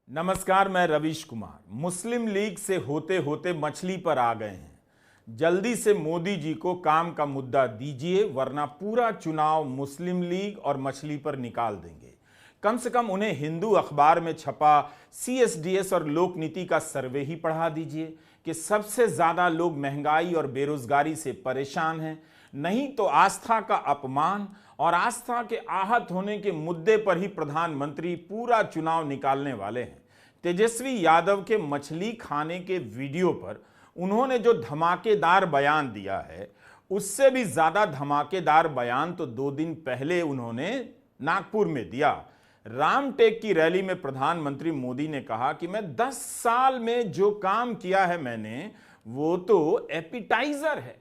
नमस्कार, मैं रवीश कुमार। मुस्लिम लीग से होते होते मछली पर आ गए हैं। जल्दी से मोदी जी को काम का मुद्दा दीजिए, वरना पूरा चुनाव मुस्लिम लीग और मछली पर निकाल देंगे। कम से कम उन्हें हिंदू अखबार में छपा CSDS और लोकनीति का सर्वे ही पढ़ा दीजिए कि सबसे ज्यादा लोग महंगाई और बेरोजगारी से परेशान हैं। नहीं तो आस्था का अपमान और आस्था के आहत होने के मुद्दे पर ही प्रधानमंत्री पूरा चुनाव निकालने वाले हैं। तेजस्वी यादव के मछली खाने के वीडियो पर उन्होंने जो धमाकेदार बयान दिया है, उससे भी ज्यादा धमाकेदार बयान तो 2 दिन पहले उन्होंने नागपुर में दिया। रामटेक की रैली में प्रधानमंत्री मोदी ने कहा कि मैं 10 साल में जो काम किया है मैंने, वो तो एपिटाइजर है,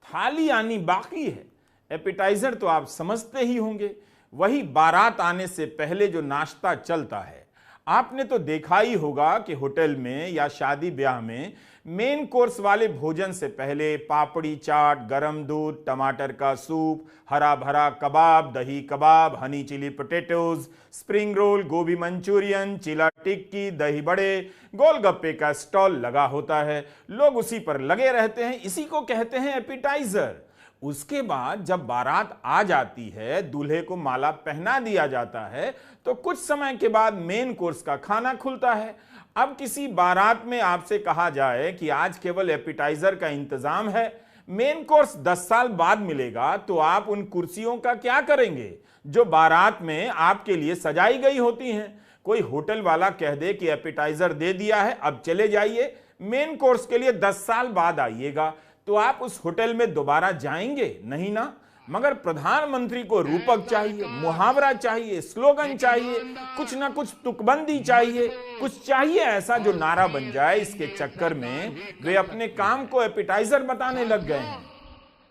थाली आनी बाकी है। एपिटाइजर तो आप समझते ही होंगे, वही बारात आने से पहले जो नाश्ता चलता है। आपने तो देखा ही होगा कि होटल में या शादी ब्याह में मेन कोर्स वाले भोजन से पहले पापड़ी चाट, गरम दूध, टमाटर का सूप, हरा भरा कबाब, दही kebab, honey chilli potatoes, spring roll, गोभी मंचूरियन, चिला टिक्की, दही बड़े, गोलगप्पे का स्टॉल लगा होता है। लोग उसी पर लगे रहते हैं। इसी को कहते हैं एपिटाइजर। उसके बाद जब बारात आ जाती है, दूल्हे को माला पहना दिया जाता है, तो कुछ समय के बाद मेन कोर्स का खाना खुलता है। अब किसी बारात में आपसे कहा जाए कि आज केवल एपिटाइजर का इंतजाम है, मेन कोर्स 10 साल बाद मिलेगा, तो आप उन कुर्सियों का क्या करेंगे जो बारात में आपके लिए सजाई गई होती हैं? कोई होटल वाला कह दे कि एपिटाइजर दे दिया है, अब चले जाइए, मेन कोर्स के लिए 10 साल बाद आइएगा, तो आप उस होटल में दोबारा जाएंगे नहीं ना? मगर प्रधानमंत्री को रूपक चाहिए, मुहावरा चाहिए, स्लोगन चाहिए, कुछ ना कुछ तुकबंदी चाहिए, कुछ चाहिए ऐसा जो नारा बन जाए। इसके चक्कर में वे अपने काम को एपिटाइजर बताने लग गए हैं।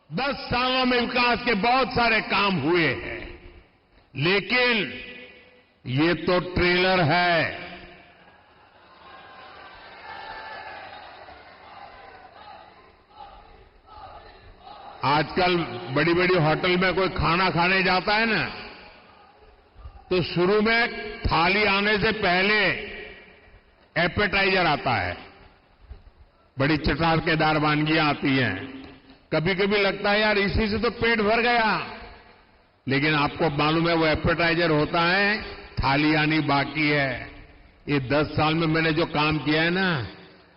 10 सालों में विकास के बहुत सारे काम हुए हैं, लेकिन ये तो ट्रेलर है। आजकल बड़ी बड़ी होटल में कोई खाना खाने जाता है ना, तो शुरू में थाली आने से पहले एपेटाइजर आता है। बड़ी चटाकेदार वानगियां आती हैं। कभी कभी लगता है यार इसी से तो पेट भर गया, लेकिन आपको मालूम है वो एपेटाइजर होता है, थाली आनी बाकी है। ये 10 साल में मैंने जो काम किया है ना,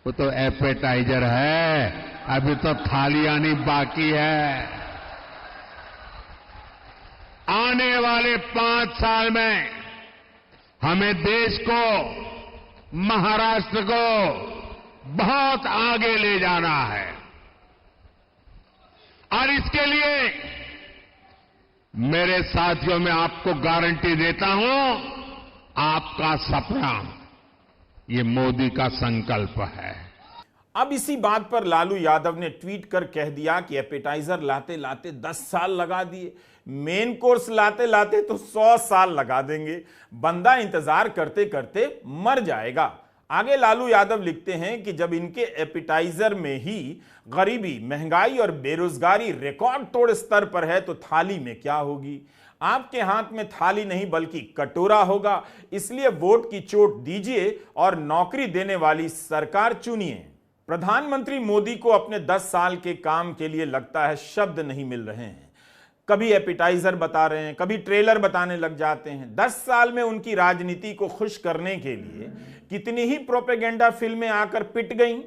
वो तो एपेटाइजर है, अभी तो थाली आनी बाकी है। आने वाले 5 साल में हमें देश को, महाराष्ट्र को बहुत आगे ले जाना है, और इसके लिए मेरे साथियों, मैं आपको गारंटी देता हूं, आपका सपना ये मोदी का संकल्प है। अब इसी बात पर लालू यादव ने ट्वीट कर कह दिया कि एपेटाइजर लाते लाते 10 साल लगा दिए, मेन कोर्स लाते लाते तो 100 साल लगा देंगे। बंदा इंतजार करते करते मर जाएगा। आगे लालू यादव लिखते हैं कि जब इनके एपेटाइजर में ही गरीबी, महंगाई और बेरोजगारी रिकॉर्ड तोड़ स्तर पर है, तो थाली में क्या होगी? आपके हाथ में थाली नहीं बल्कि कटोरा होगा। इसलिए वोट की चोट दीजिए और नौकरी देने वाली सरकार चुनिए। प्रधानमंत्री मोदी को अपने 10 साल के काम के लिए लगता है शब्द नहीं मिल रहे हैं। कभी एपिटाइजर बता रहे हैं, कभी ट्रेलर बताने लग जाते हैं। 10 साल में उनकी राजनीति को खुश करने के लिए कितनी ही प्रोपेगेंडा फिल्में आकर पिट गईं,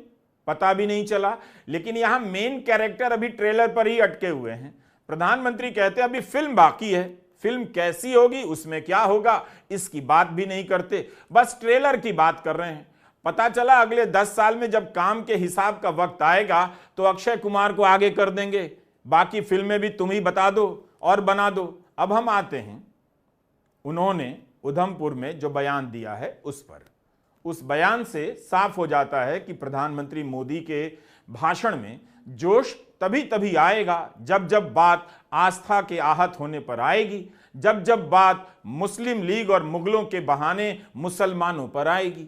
पता भी नहीं चला। लेकिन यहां मेन कैरेक्टर अभी ट्रेलर पर ही अटके हुए हैं। प्रधानमंत्री कहते हैं अभी फिल्म बाकी है, फिल्म कैसी होगी, उसमें क्या होगा, इसकी बात भी नहीं करते, बस ट्रेलर की बात कर रहे हैं। पता चला अगले 10 साल में जब काम के हिसाब का वक्त आएगा, तो अक्षय कुमार को आगे कर देंगे, बाकी फिल्में भी तुम ही बता दो और बना दो। अब हम आते हैं उन्होंने उधमपुर में जो बयान दिया है उस पर। उस बयान से साफ हो जाता है कि प्रधानमंत्री मोदी के भाषण में जोश तभी तभी आएगा जब जब बात आस्था के आहत होने पर आएगी, जब जब बात मुस्लिम लीग और मुगलों के बहाने मुसलमानों पर आएगी।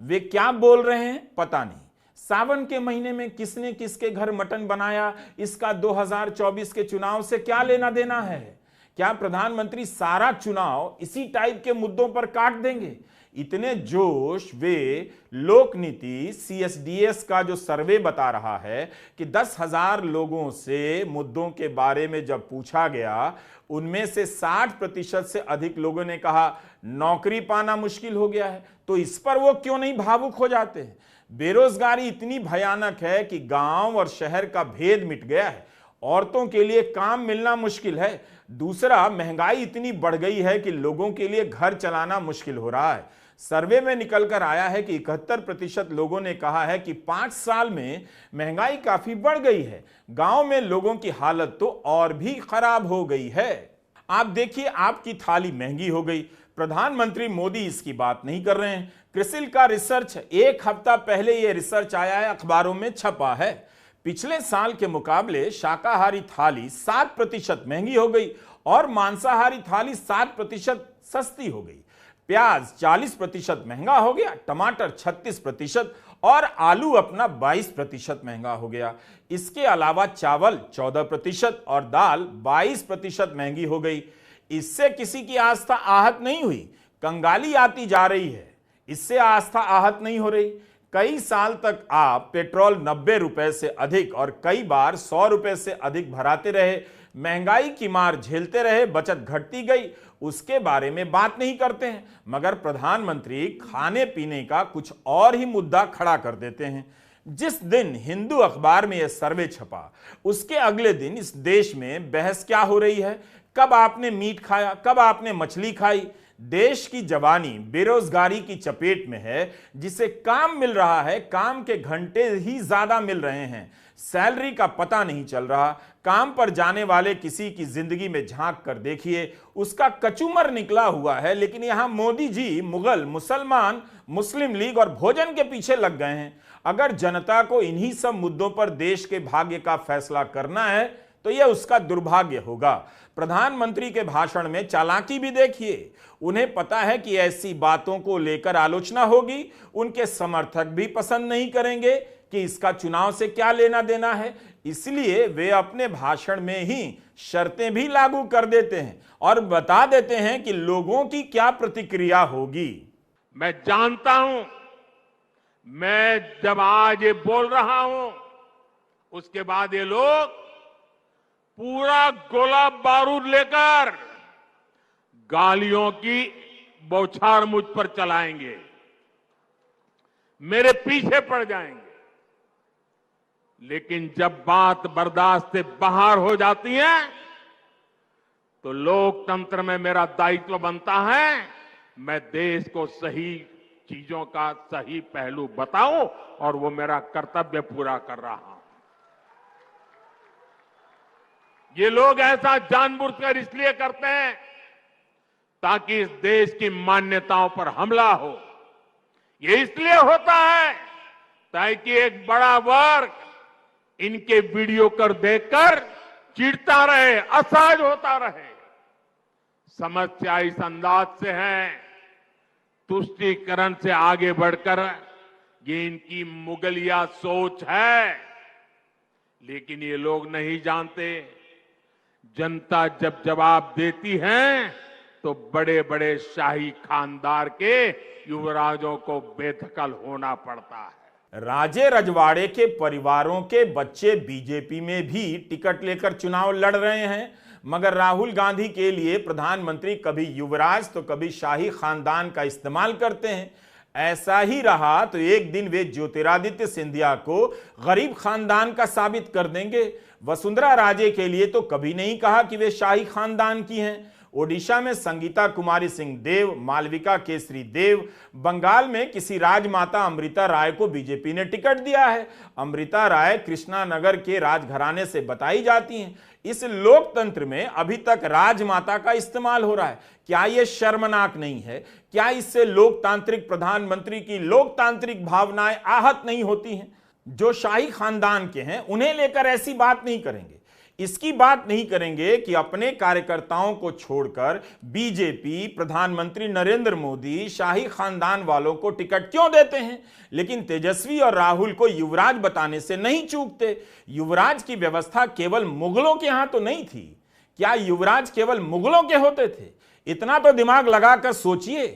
वे क्या बोल रहे हैं पता नहीं। सावन के महीने में किसने किसके घर मटन बनाया, इसका 2024 के चुनाव से क्या लेना देना है? क्या प्रधानमंत्री सारा चुनाव इसी टाइप के मुद्दों पर काट देंगे? इतने जोश वे लोक नीति CSDS का जो सर्वे बता रहा है कि 10,000 लोगों से मुद्दों के बारे में जब पूछा गया, उनमें से 60% से अधिक लोगों ने कहा नौकरी पाना मुश्किल हो गया है। तो इस पर वो क्यों नहीं भावुक हो जाते हैं? बेरोजगारी इतनी भयानक है कि गांव और शहर का भेद मिट गया है। औरतों के लिए काम मिलना मुश्किल है। दूसरा, महंगाई इतनी बढ़ गई है कि लोगों के लिए घर चलाना मुश्किल हो रहा है। सर्वे में निकलकर आया है कि 71% लोगों ने कहा है कि 5 साल में महंगाई काफी बढ़ गई है। गांव में लोगों की हालत तो और भी खराब हो गई है। आप देखिए, आपकी थाली महंगी हो गई। प्रधानमंत्री मोदी इसकी बात नहीं कर रहे हैं। क्रिसिल का रिसर्च, 1 हफ्ता पहले यह रिसर्च आया है, अखबारों में छपा है। पिछले साल के मुकाबले शाकाहारी थाली 7% महंगी हो गई और मांसाहारी थाली 7% सस्ती हो गई। प्याज 40% महंगा हो गया, टमाटर 36% और आलू अपना 22% महंगा हो गया। इसके अलावा चावल 14% और दाल 22% महंगी हो गई। इससे किसी की आस्था आहत नहीं हुई, कंगाली आती जा रही है। इससे आस्था आहत नहीं हो रही। कई साल तक आप पेट्रोल 90 रुपए से अधिक और कई बार 100 रुपए से अधिक भराते रहे, महंगाई की मार झेलते रहे, बचत घटती गई, उसके बारे में बात नहीं करते हैं। मगर प्रधानमंत्री खाने पीने का कुछ और ही मुद्दा खड़ा कर देते हैं। जिस दिन हिंदू अखबार में यह सर्वे छपा, उसके अगले दिन इस देश में बहस क्या हो रही है, कब आपने मीट खाया, कब आपने मछली खाई। देश की जवानी बेरोजगारी की चपेट में है। जिसे काम मिल रहा है, काम के घंटे ही ज्यादा मिल रहे हैं, सैलरी का पता नहीं चल रहा। काम पर जाने वाले किसी की जिंदगी में झांक कर देखिए, उसका कचूमर निकला हुआ है। लेकिन यहां मोदी जी मुगल, मुसलमान, मुस्लिम लीग और भोजन के पीछे लग गए हैं। अगर जनता को इन्हीं सब मुद्दों पर देश के भाग्य का फैसला करना है तो यह उसका दुर्भाग्य होगा। प्रधानमंत्री के भाषण में चालाकी भी देखिए। उन्हें पता है कि ऐसी बातों को लेकर आलोचना होगी, उनके समर्थक भी पसंद नहीं करेंगे कि इसका चुनाव से क्या लेना देना है। इसलिए वे अपने भाषण में ही शर्तें भी लागू कर देते हैं और बता देते हैं कि लोगों की क्या प्रतिक्रिया होगी। मैं जानता हूं, मैं जब आज ये बोल रहा हूं, उसके बाद ये लोग पूरा गोला बारूद लेकर गालियों की बौछार मुझ पर चलाएंगे, मेरे पीछे पड़ जाएंगे। लेकिन जब बात बर्दाश्त से बाहर हो जाती है तो लोकतंत्र में मेरा दायित्व बनता है, मैं देश को सही चीजों का सही पहलू बताऊं और वो मेरा कर्तव्य पूरा कर रहा हूं। ये लोग ऐसा जानबूझकर इसलिए करते हैं ताकि इस देश की मान्यताओं पर हमला हो। ये इसलिए होता है ताकि एक बड़ा वर्ग इनके वीडियो कर देखकर चिढ़ता रहे, असहज होता रहे। समस्या इस अंदाज से है, तुष्टीकरण से आगे बढ़कर ये इनकी मुगलिया सोच है। लेकिन ये लोग नहीं जानते, जनता जब जवाब देती है तो बड़े बड़े शाही खानदार के युवराजों को बेदखल होना पड़ता है। राजे रजवाड़े के परिवारों के बच्चे बीजेपी में भी टिकट लेकर चुनाव लड़ रहे हैं। मगर राहुल गांधी के लिए प्रधानमंत्री कभी युवराज तो कभी शाही खानदान का इस्तेमाल करते हैं। ऐसा ही रहा तो एक दिन वे ज्योतिरादित्य सिंधिया को गरीब खानदान का साबित कर देंगे। वसुंधरा राजे के लिए तो कभी नहीं कहा कि वे शाही खानदान की हैं। ओडिशा में संगीता कुमारी सिंह देव, मालविका केसरी देव, बंगाल में किसी राजमाता अमृता राय को बीजेपी ने टिकट दिया है। अमृता राय कृष्णानगर के राजघराने से बताई जाती हैं। इस लोकतंत्र में अभी तक राजमाता का इस्तेमाल हो रहा है। क्या यह शर्मनाक नहीं है? क्या इससे लोकतांत्रिक प्रधानमंत्री की लोकतांत्रिक भावनाएं आहत नहीं होती हैं? जो शाही खानदान के हैं उन्हें लेकर ऐसी बात नहीं करेंगे। इसकी बात नहीं करेंगे कि अपने कार्यकर्ताओं को छोड़कर बीजेपी, प्रधानमंत्री नरेंद्र मोदी शाही खानदान वालों को टिकट क्यों देते हैं। लेकिन तेजस्वी और राहुल को युवराज बताने से नहीं चूकते। युवराज की व्यवस्था केवल मुगलों के यहां तो नहीं थी। क्या युवराज केवल मुगलों के होते थे? इतना तो दिमाग लगाकर सोचिए।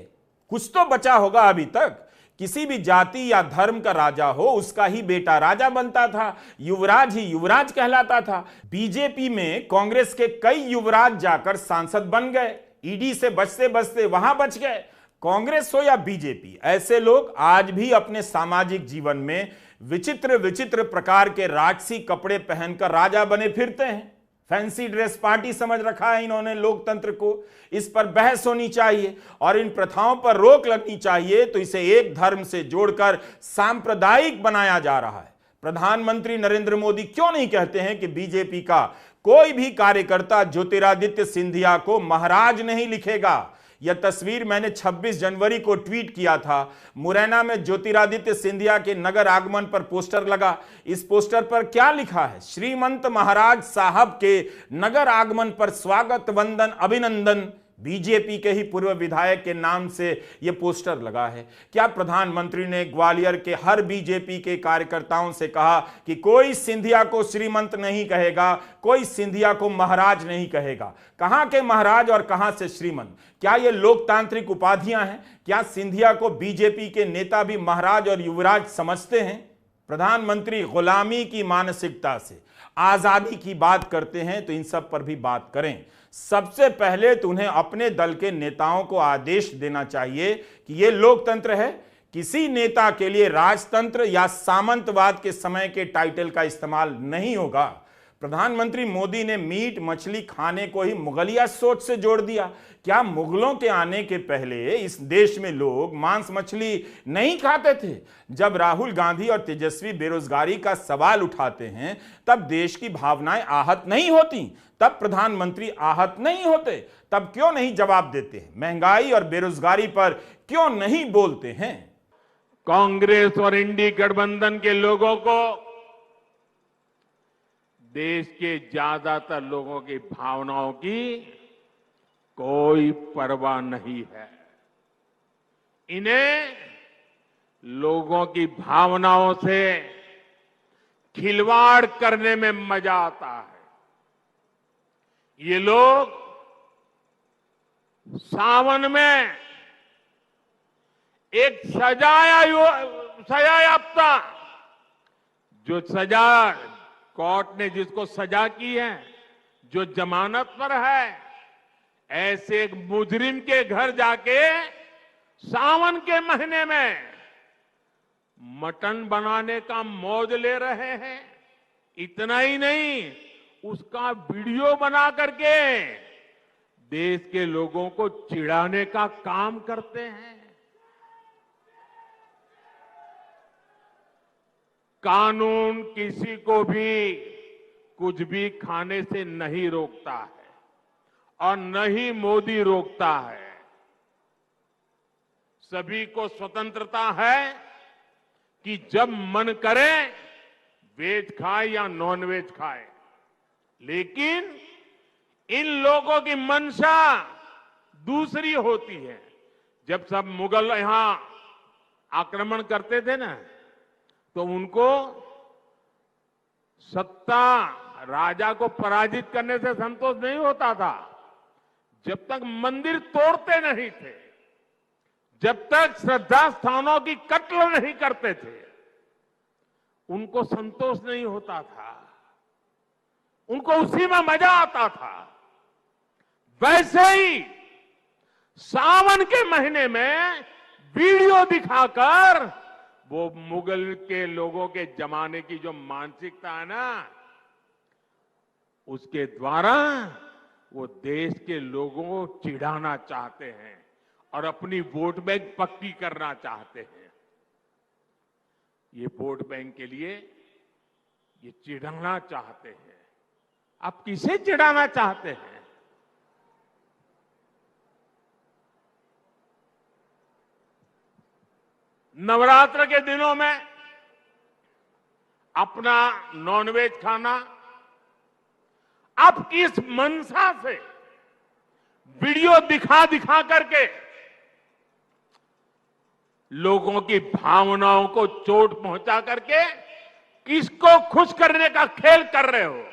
कुछ तो बचा होगा अभी तक। किसी भी जाति या धर्म का राजा हो, उसका ही बेटा राजा बनता था, युवराज ही युवराज कहलाता था। बीजेपी में कांग्रेस के कई युवराज जाकर सांसद बन गए, ईडी से बचते बचते वहां बच गए। कांग्रेस हो या बीजेपी, ऐसे लोग आज भी अपने सामाजिक जीवन में विचित्र विचित्र प्रकार के राजसी कपड़े पहनकर राजा बने फिरते हैं। फैंसी ड्रेस पार्टी समझ रखा है इन्होंने लोकतंत्र को। इस पर बहस होनी चाहिए और इन प्रथाओं पर रोक लगनी चाहिए, तो इसे एक धर्म से जोड़कर सांप्रदायिक बनाया जा रहा है। प्रधानमंत्री नरेंद्र मोदी क्यों नहीं कहते हैं कि बीजेपी का कोई भी कार्यकर्ता ज्योतिरादित्य सिंधिया को महाराज नहीं लिखेगा। यह तस्वीर मैंने 26 जनवरी को ट्वीट किया था। मुरैना में ज्योतिरादित्य सिंधिया के नगर आगमन पर पोस्टर लगा। इस पोस्टर पर क्या लिखा है? श्रीमंत महाराज साहब के नगर आगमन पर स्वागत वंदन अभिनंदन। बीजेपी के ही पूर्व विधायक के नाम से यह पोस्टर लगा है। क्या प्रधानमंत्री ने ग्वालियर के हर बीजेपी के कार्यकर्ताओं से कहा कि कोई सिंधिया को श्रीमंत नहीं कहेगा, कोई सिंधिया को महाराज नहीं कहेगा? कहां के महाराज और कहां से श्रीमंत? क्या ये लोकतांत्रिक उपाधियां हैं? क्या सिंधिया को बीजेपी के नेता भी महाराज और युवराज समझते हैं? प्रधानमंत्री गुलामी की मानसिकता से आजादी की बात करते हैं, तो इन सब पर भी बात करें। सबसे पहले तो उन्हें अपने दल के नेताओं को आदेश देना चाहिए कि यह लोकतंत्र है। किसी नेता के लिए राजतंत्र या सामंतवाद के समय के टाइटल का इस्तेमाल नहीं होगा। प्रधानमंत्री मोदी ने मीट मछली खाने को ही मुगलिया सोच से जोड़ दिया। क्या मुगलों के आने के पहले इस देश में लोग मांस मछली नहीं खाते थे? जब राहुल गांधी और तेजस्वी बेरोजगारी का सवाल उठाते हैं, तब देश की भावनाएं आहत नहीं होती, तब प्रधानमंत्री आहत नहीं होते, तब क्यों नहीं जवाब देते हैं? महंगाई और बेरोजगारी पर क्यों नहीं बोलते हैं? कांग्रेस और इंडी गठबंधन के लोगों को देश के ज्यादातर लोगों की भावनाओं की कोई परवाह नहीं है। इन्हें लोगों की भावनाओं से खिलवाड़ करने में मजा आता है। ये लोग सावन में एक सजायाफ्ता, जो सजा कोर्ट ने जिसको सजा की है, जो जमानत पर है, ऐसे एक मुजरिम के घर जाके सावन के महीने में मटन बनाने का मौज ले रहे हैं। इतना ही नहीं, उसका वीडियो बना करके देश के लोगों को चिढ़ाने का काम करते हैं। कानून किसी को भी कुछ भी खाने से नहीं रोकता है और न ही मोदी रोकता है। सभी को स्वतंत्रता है कि जब मन करे वेज खाए या नॉन वेज खाए, लेकिन इन लोगों की मंशा दूसरी होती है। जब सब मुगल यहां आक्रमण करते थे ना, तो उनको सत्ता राजा को पराजित करने से संतोष नहीं होता था। जब तक मंदिर तोड़ते नहीं थे, जब तक श्रद्धा स्थानों की कत्ल नहीं करते थे, उनको संतोष नहीं होता था। उनको उसी में मजा आता था। वैसे ही सावन के महीने में वीडियो दिखाकर वो मुगल के लोगों के जमाने की जो मानसिकता है ना, उसके द्वारा वो देश के लोगों को चिढ़ाना चाहते हैं और अपनी वोट बैंक पक्की करना चाहते हैं। ये वोट बैंक के लिए ये चिढ़ाना चाहते हैं। आप किसे चिढ़ाना चाहते हैं? नवरात्र के दिनों में अपना नॉनवेज खाना, आप किस मंशा से वीडियो दिखा दिखा करके लोगों की भावनाओं को चोट पहुंचा करके किसको खुश करने का खेल कर रहे हो?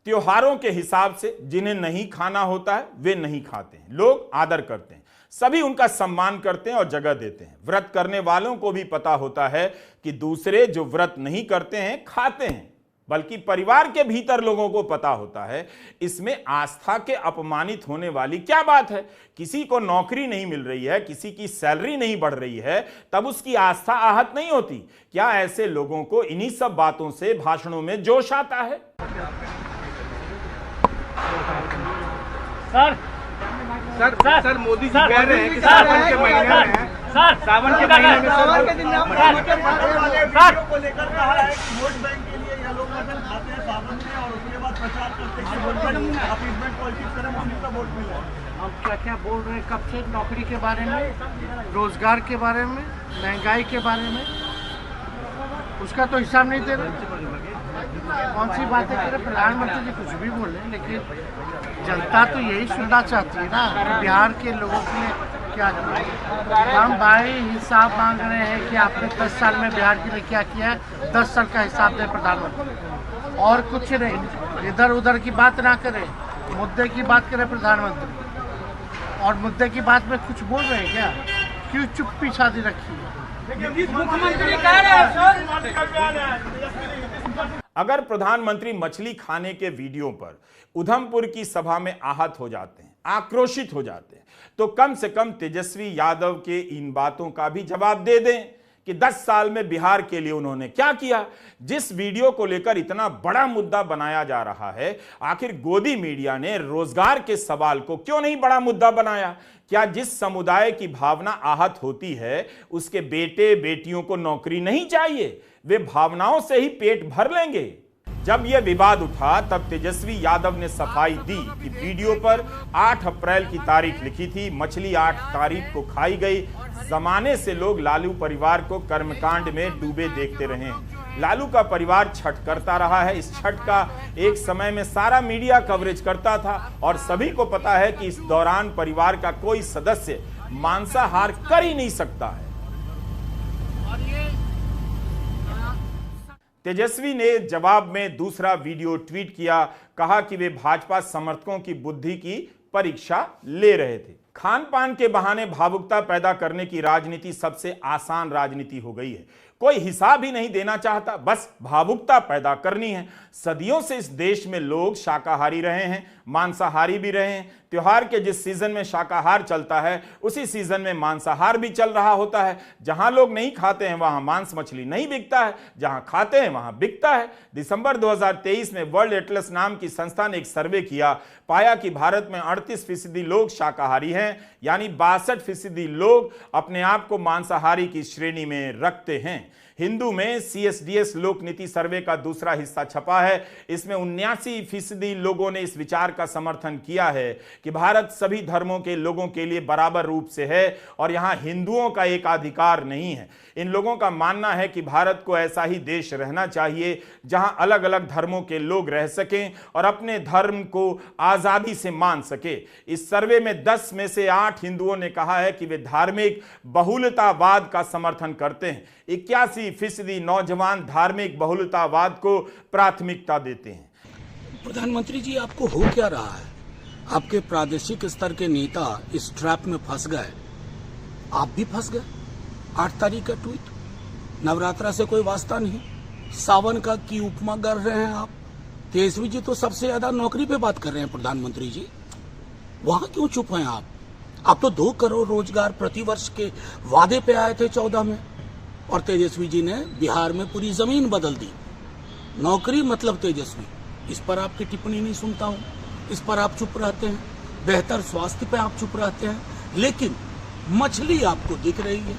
त्योहारों के हिसाब से जिन्हें नहीं खाना होता है वे नहीं खाते हैं, लोग आदर करते हैं। सभी उनका सम्मान करते हैं और जगह देते हैं। व्रत करने वालों को भी पता होता है कि दूसरे जो व्रत नहीं करते हैं खाते हैं, बल्कि परिवार के भीतर लोगों को पता होता है इसमें आस्था के अपमानित होने वाली क्या बात है। किसी को नौकरी नहीं मिल रही है, किसी की सैलरी नहीं बढ़ रही है, तब उसकी आस्था आहत नहीं होती क्या? ऐसे लोगों को इन्हीं सब बातों से भाषणों में जोश आता है। सर मोदी जी कह रहे हैं कि सावन के महीने में को लेकर कहा है कि वोट बैंक के लिए ये लोग वोट खाते हैं सावन में और उसके बाद प्रचार करते हैं कि अपीसमेंट पॉलिटिक्स करें, मुस्लिम का वोट मिला। हम क्या क्या बोल रहे हैं कब से, नौकरी के बारे में, रोजगार के बारे में, महंगाई के बारे में, उसका तो हिसाब नहीं दे रहे। कौन सी बातें करें, प्रधानमंत्री जी कुछ भी बोले, लेकिन जनता तो यही सुनना चाहती है ना बिहार के लोगों के लिए क्या किया। हम भाई हिसाब मांग रहे हैं कि आपने 10 साल में बिहार के लिए क्या किया है, 10 साल का हिसाब दें प्रधानमंत्री, और कुछ नहीं। इधर उधर की बात ना करें, मुद्दे की बात करें प्रधानमंत्री। और मुद्दे की बात में कुछ बोल रहे हैं क्या? क्यों चुप्पी साधी रखी है? अगर प्रधानमंत्री मछली खाने के वीडियो पर उधमपुर की सभा में आहत हो जाते हैं, आक्रोशित हो जाते हैं, तो कम से कम तेजस्वी यादव के इन बातों का भी जवाब दे दें कि 10 साल में बिहार के लिए उन्होंने क्या किया। जिस वीडियो को लेकर इतना बड़ा मुद्दा बनाया जा रहा है, आखिर गोदी मीडिया ने रोजगार के सवाल को क्यों नहीं बड़ा मुद्दा बनाया? क्या जिस समुदाय की भावना आहत होती है उसके बेटे बेटियों को नौकरी नहीं चाहिए? वे भावनाओं से ही पेट भर लेंगे। जब यह विवाद उठा तब तेजस्वी यादव ने सफाई दी कि वीडियो पर 8 अप्रैल की तारीख लिखी थी, मछली 8 तारीख को खाई गई। जमाने से लोग लालू परिवार को कर्मकांड में डूबे देखते रहे। लालू का परिवार छठ करता रहा है। इस छठ का एक समय में सारा मीडिया कवरेज करता था और सभी को पता है कि इस दौरान परिवार का कोई सदस्य मांसाहार कर ही नहीं सकता है। तेजस्वी ने जवाब में दूसरा वीडियो ट्वीट किया, कहा कि वे भाजपा समर्थकों की बुद्धि की परीक्षा ले रहे थे। खान पान के बहाने भावुकता पैदा करने की राजनीति सबसे आसान राजनीति हो गई है। कोई हिसाब ही नहीं देना चाहता, बस भावुकता पैदा करनी है। सदियों से इस देश में लोग शाकाहारी रहे हैं, मांसाहारी भी रहे हैं। त्योहार के जिस सीजन में शाकाहार चलता है उसी सीजन में मांसाहार भी चल रहा होता है। जहां लोग नहीं खाते हैं वहां मांस मछली नहीं बिकता है, जहां खाते हैं वहां बिकता है। दिसंबर 2023 में वर्ल्ड एटलस नाम की संस्था ने एक सर्वे किया, पाया कि भारत में 38% लोग शाकाहारी हैं, यानी 62% लोग अपने आप को मांसाहारी की श्रेणी में रखते हैं। हिंदू में CSDS लोक नीति सर्वे का दूसरा हिस्सा छपा है। इसमें 79% लोगों ने इस विचार का समर्थन किया है कि भारत सभी धर्मों के लोगों के लिए बराबर रूप से है और यहां हिंदुओं का एकाधिकार नहीं है। इन लोगों का मानना है कि भारत को ऐसा ही देश रहना चाहिए जहां अलग अलग धर्मों के लोग रह सकें और अपने धर्म को आजादी से मान सके। इस सर्वे में 10 में से 8 हिंदुओं ने कहा है कि वे धार्मिक बहुलतावाद का समर्थन करते हैं। 81% नौजवान धार्मिक बहुलतावाद को प्राथमिकता देते हैं। प्रधानमंत्री जी, आपको हो क्या रहा है? आपके प्रादेशिक स्तर के नेता इस ट्रैप में फंस गए, आप भी फंस गए। 8 तारीख का ट्वीट, नवरात्रा से कोई वास्ता नहीं, सावन का की उपमा कर रहे हैं आप। तेजस्वी जी तो सबसे ज्यादा नौकरी पे बात कर रहे हैं प्रधानमंत्री जी, वहां क्यों चुप हैं आप? आप तो 2 करोड़ रोजगार प्रतिवर्ष के वादे पे आए थे 14 में, और तेजस्वी जी ने बिहार में पूरी जमीन बदल दी। नौकरी मतलब तेजस्वी, इस पर आपकी टिप्पणी नहीं सुनता हूं, इस पर आप चुप रहते हैं। बेहतर स्वास्थ्य पे आप चुप रहते हैं, लेकिन मछली आपको दिख रही है,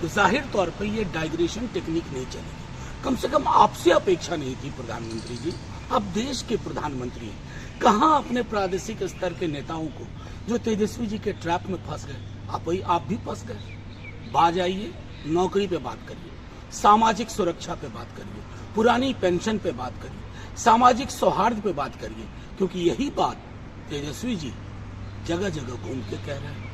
तो जाहिर तौर पर यह डाइग्रेशन टेक्निक नहीं चलेगी। कम से कम आपसे अपेक्षा नहीं थी प्रधानमंत्री जी, आप देश के प्रधानमंत्री हैं। कहां अपने प्रादेशिक स्तर के नेताओं को जो तेजस्वी जी के ट्रैप में फंस गए, आप भी फंस गए। बाज आइए, नौकरी पे बात करिए, सामाजिक सुरक्षा पे बात करिए, पुरानी पेंशन पे बात करिए, सामाजिक सौहार्द पे बात करिए, क्योंकि यही बात तेजस्वी जी जगह जगह घूम के कह रहे हैं।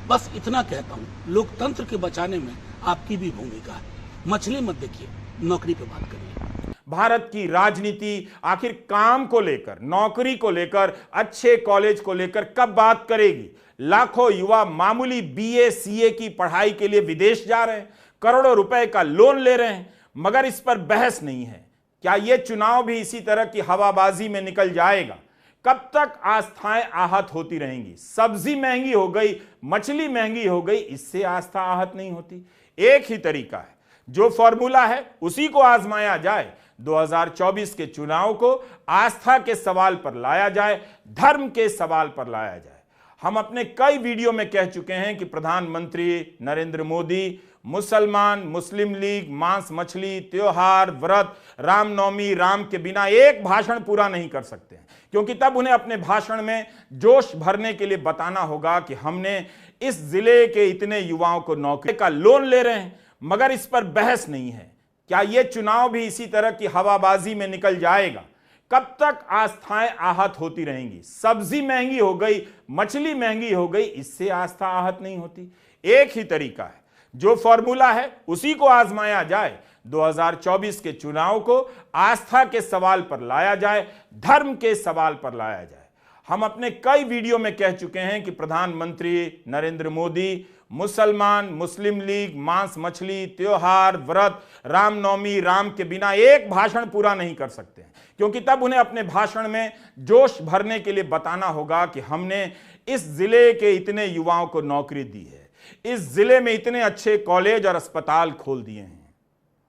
बस इतना कहता हूँ, लोकतंत्र के बचाने में आपकी भी भूमिका है। मछली मत देखिए, नौकरी पे बात करिए। भारत की राजनीति आखिर काम को लेकर, नौकरी को लेकर, अच्छे कॉलेज को लेकर कब बात करेगी? लाखों युवा मामूली बीए सीए की पढ़ाई के लिए विदेश जा रहे हैं, करोड़ों रुपए का लोन ले रहे हैं, मगर इस पर बहस नहीं है। क्या यह चुनाव भी इसी तरह की हवाबाजी में निकल जाएगा? कब तक आस्थाएं आहत होती रहेंगी? सब्जी महंगी हो गई, मछली महंगी हो गई, इससे आस्था आहत नहीं होती। एक ही तरीका है, जो फॉर्मूला है उसी को आजमाया जाए। 2024 के चुनाव को आस्था के सवाल पर लाया जाए, धर्म के सवाल पर लाया जाए। हम अपने कई वीडियो में कह चुके हैं कि प्रधानमंत्री नरेंद्र मोदी मुसलमान, मुस्लिम लीग, मांस मछली, त्योहार, व्रत, रामनवमी, राम के बिना एक भाषण पूरा नहीं कर सकते हैं, क्योंकि तब उन्हें अपने भाषण में जोश भरने के लिए बताना होगा कि हमने इस जिले के इतने युवाओं को नौकरी का लोन ले रहे हैं, मगर इस पर बहस नहीं है। क्या यह चुनाव भी इसी तरह की हवाबाजी में निकल जाएगा? कब तक आस्थाएं आहत होती रहेंगी? सब्जी महंगी हो गई, मछली महंगी हो गई, इससे आस्था आहत नहीं होती। एक ही तरीका है, जो फॉर्मूला है उसी को आजमाया जाए। 2024 के चुनाव को आस्था के सवाल पर लाया जाए, धर्म के सवाल पर लाया जाए। हम अपने कई वीडियो में कह चुके हैं कि प्रधानमंत्री नरेंद्र मोदी मुसलमान, मुस्लिम लीग, मांस मछली, त्योहार, व्रत, रामनवमी, राम के बिना एक भाषण पूरा नहीं कर सकते हैं, क्योंकि तब उन्हें अपने भाषण में जोश भरने के लिए बताना होगा कि हमने इस जिले के इतने युवाओं को नौकरी दी है, इस जिले में इतने अच्छे कॉलेज और अस्पताल खोल दिए हैं,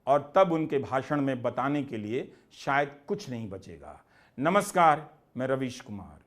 और तब उनके भाषण में बताने के लिए शायद कुछ नहीं बचेगा। नमस्कार, मैं रवीश कुमार।